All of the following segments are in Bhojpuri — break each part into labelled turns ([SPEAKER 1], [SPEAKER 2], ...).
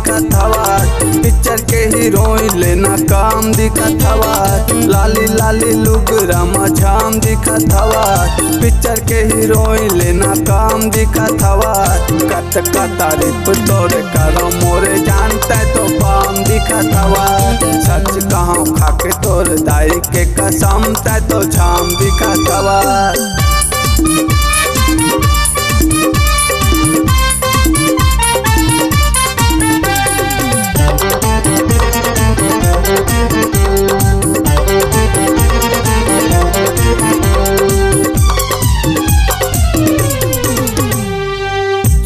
[SPEAKER 1] दिखत हवा। पिक्चर के हीरोइन लेना काम दिखत हवा। लाली लाली लुगरा मझाम दिखत हवा। पिक्चर के हीरोइन लेना काम दिखत हवा। कत का तारीफ तोरे करो मोरे जानता तो पाम दिखत हवा। सच कहूँ खाके तोर दाई के कसम तै तो छाम दिखत हवा।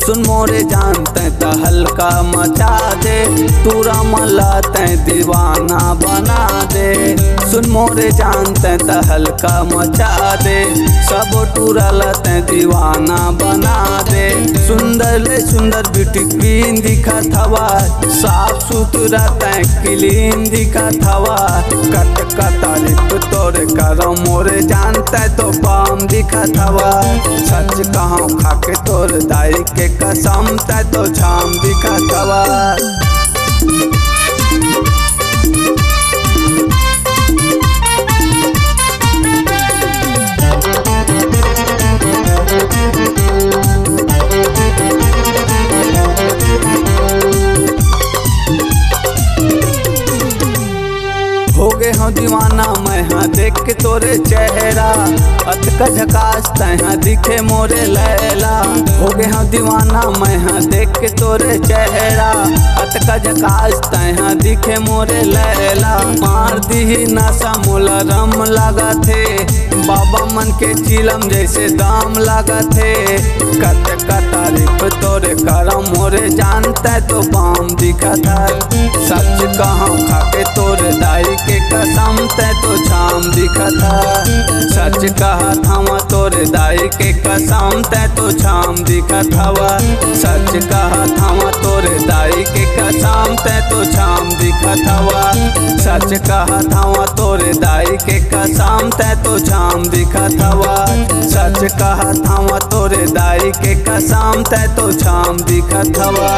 [SPEAKER 1] सुन मोरे जानते त हल्का मचा दे, तूरा मला तै दीवाना बना दे। सुन मोरे जानते त हल्का मचा दे, सब टूरल तै दीवाना बना दे। सुंदर ले सुंदर ब्यूटी क्वीन दिखत हवा। साफ सुथरा तै क्लीन दिखत हवा। कत का तारीफ तोरे करो मोरे जानते तो पाम दिखत हवा। सच कहूँ खाके तोर दाई के कसम तै तो छाम दिखत हवा। हो गए हो दीवाना मैं हाँ देख के तोरे चेहरा। अतका झकास तहाँ दिखे मोरे लैला। हो गए हो दीवाना मैं हाँ देख के तोरे चेहरा। अतका झकास तहाँ दिखे मोरे लैला। मार दी नशा मोला रम लगा थे, बाबा मन के चिलम जैसे दाम लगा थे। कत का तारीफ तोरे करम मोरे जानता तो पाम दिखत है। सच कहूँ खाके तोरे दाई के कसम तै तो छाम दिखत है। सच कहत हवा तोरे दाई के कसम तै तो छाम दिखत हवा। सच कहत हवा तोरे दाई के कसम तै तो छाम दिखत हवा। सच कहत हवा तोरे दाई के कसम तै तो छाम दिखत हवा। सच कहत हवा तोरे दाई के कसम तै तो छाम दिखत हवा।